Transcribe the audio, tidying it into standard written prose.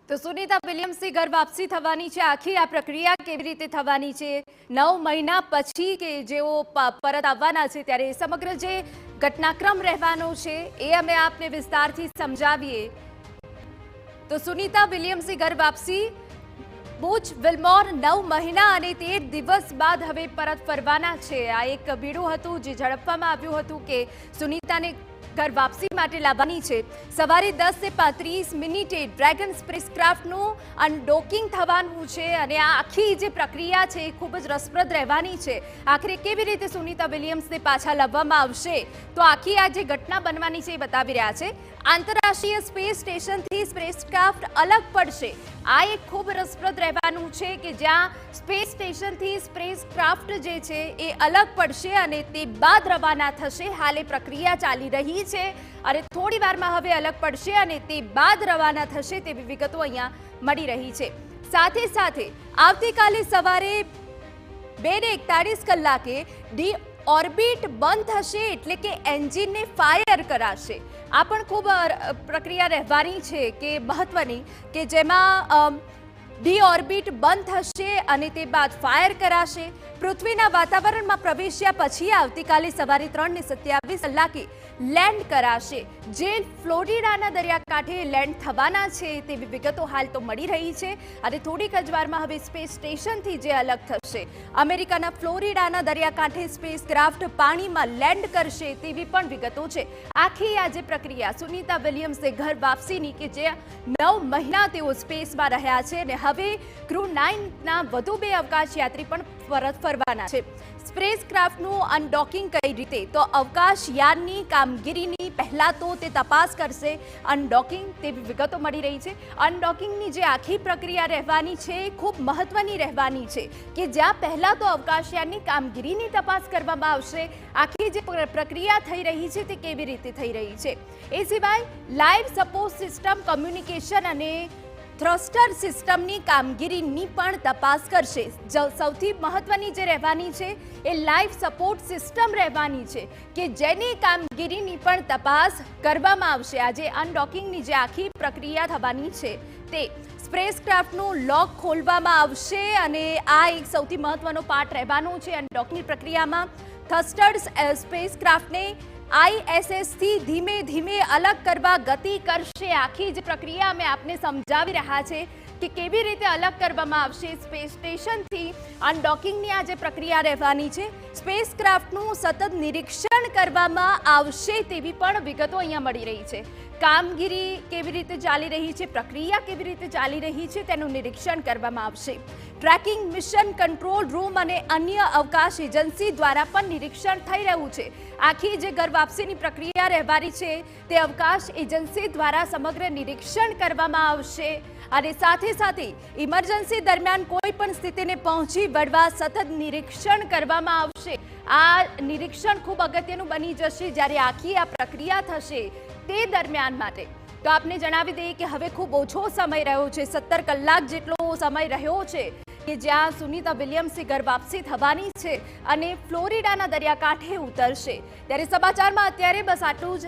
તો સુનિતા વિલિયમ્સની ઘર વાપસી થવાની છે। આખી આ પ્રક્રિયા કેવી રીતે થવાની છે? 9 મહિના પછી કે જેઓ પરત આવવાના છે ત્યારે સમગ્ર જે ઘટનાક્રમ રહેવાનો છે એ અમે આપને વિસ્તારથી સમજાવીએ। તો સુનિતા વિલિયમ્સની ઘર વાપસી બુચ વિલ્મોર 9 મહિના અને 13 દિવસ બાદ હવે પરત ફરવાના છે। આ એક બીડું હતું જે ઝડપવામાં આવ્યું હતું કે સુનિતાને ઘર વાપસી માટે લાવવાની છે। સવારે 10:35 ડ્રેગન સ્પેસક્રાફ્ટનું અનડોકિંગ થવાનું છે અને આ આખી જે પ્રક્રિયા છે એ ખૂબ જ રસપ્રદ રહેવાની છે। આખરે કેવી રીતે સુનિતા વિલિયમ્સને પાછા લાવવામાં આવશે તો આખી આ જે ઘટના બનવાની છે એ બતાવી રહ્યા છે। આંતરરાષ્ટ્રીય સ્પેસ સ્ટેશનથી સ્પેસક્રાફ્ટ અલગ પડશે। આ એક ખૂબ રસપ્રદ રહેવાનું છે કે જ્યાં સ્પેસ સ્ટેશનથી સ્પેસક્રાફ્ટ જે છે એ અલગ પડશે અને તે બાદ રવાના થશે। હાલ એ પ્રક્રિયા ચાલી રહી છે અને થોડી વારમાં હવે અલગ પડશે અને તે બાદ રવાના થશે તેવી વિગતો અહીંયા મળી રહી છે। સાથે સાથે આવતીકાલે સવારે 2:41 ડી ઓર્બિટ બંધ થશે એટલે કે એન્જિનને ફાયર કરાશે। આ પણ ખૂબ પ્રક્રિયા રહેવાની છે કે મહત્વની કે જેમાં ડી ઓર્બિટ બંધ થશે અને તે બાદ ફાયર કરાશે। પૃથ્વીના વાતાવરણમાં પ્રવેશ્યા પછી આવતીકાલે સવારે 3:27 લેન્ડ કરાશે જે ફ્લોરિડાના દરિયાકાંઠે લેન્ડ થવાના છે તેવી વિગતો હાલ તો મળી રહી છે અને થોડીક જ વારમાં હવે સ્પેસ સ્ટેશનથી જે અલગ થશે અમેરિકાના ફ્લોરિડાના દરિયાકાંઠે સ્પેસક્રાફ્ટ પાણીમાં લેન્ડ કરશે તેવી પણ વિગતો છે। આખી આ જે પ્રક્રિયા સુનિતા વિલિયમ્સે ઘર વાપસીની કે જે 9 મહિના તેઓ સ્પેસમાં રહ્યા છે અને હવે ક્રૂ 9ના વધુ 2 અવકાશયાત્રી પણ પરત ફરવાના છે। સ્પેસક્રાફ્ટનું અનડોકિંગ કઈ રીતે તો અવકાશયાનની કામગીરીની પહેલા તો તે તપાસ કરશે અનડોકિંગ તેવી વિગતો મળી રહી છે। અનડોકિંગની જે આખી પ્રક્રિયા રહેવાની છે ખૂબ મહત્વની રહેવાની છે કે જ્યાં પહેલા તો અવકાશયાનની કામગીરીની તપાસ કરવામાં આવશે। આખી જે પ્રક્રિયા થઈ રહી છે તે કેવી રીતે થઈ રહી છે એ સિવાય લાઈવ સપોર્ટ સિસ્ટમ કમ્યુનિકેશન અને થ્રસ્ટર સિસ્ટમની કામગીરીની પણ તપાસ કરશે। સૌથી મહત્વની જે રહેવાની છે એ લાઈવ સપોર્ટ સિસ્ટમ રહેવાની છે કે જેની કામગીરીની પણ તપાસ કરવામાં આવશે। આજે અનડોકિંગની જે આખી પ્રક્રિયા થવાની છે તે સ્પેસક્રાફ્ટનું લોક ખોલવામાં આવશે અને આ એક સૌથી મહત્વનો પાર્ટ રહેવાનો છે અનડોકિંગ પ્રક્રિયામાં। થ્રસ્ટર્સ સ્પેસક્રાફ્ટને ISSથી ધીમે ધીમે અલગ કરવા ગતિ કરશે। આખી જ પ્રક્રિયા અમે આપને સમજાવી રહ્યા છે કે કેવી રીતે અલગ કરવામાં આવશે સ્પેસ સ્ટેશનથી અનડોકિંગની આ જે પ્રક્રિયા રહેવાની છે। સ્પેસક્રાફ્ટનું સતત નિરીક્ષણ કરવામાં આવશે તેવી પણ વિગતો અહીંયા મળી રહી છે। કામગીરી કેવી રીતે ચાલી રહી છે પ્રક્રિયા કેવી રીતે ચાલી રહી છે તેનું નિરીક્ષણ કરવામાં આવશે। ટ્રેકિંગ મિશન કંટ્રોલ રૂમ અને અન્ય અવકાશ એજન્સી દ્વારા પણ નિરીક્ષણ થઈ રહ્યું છે। આખી જે ઘર વાપસીની પ્રક્રિયા રહેવાની છે તે અવકાશ એજન્સી દ્વારા સમગ્ર નિરીક્ષણ કરવામાં આવશે અને સાથે સાથે ઇમરજન્સી દરમિયાન કોઈ પણ સ્થિતિને પહોંચી વળવા સતત નિરીક્ષણ કરવામાં આવશે। આ નિરીક્ષણ ખૂબ અગત્યનું બની જશે જ્યારે આખી આ પ્રક્રિયા થશે તે દરમિયાન માટે। તો આપને જણાવી દઈએ કે હવે ખૂબ ઓછો સમય રહ્યો છે 17 કલાક જેટલો સમય રહ્યો છે કે જ્યાં સુનિતા વિલિયમ્સની ઘર વાપસી થવાની છે અને ફ્લોરિડાના દરિયાકાંઠે ઉતરશે। ત્યારે સમાચારમાં અત્યારે બસ આટલું જ।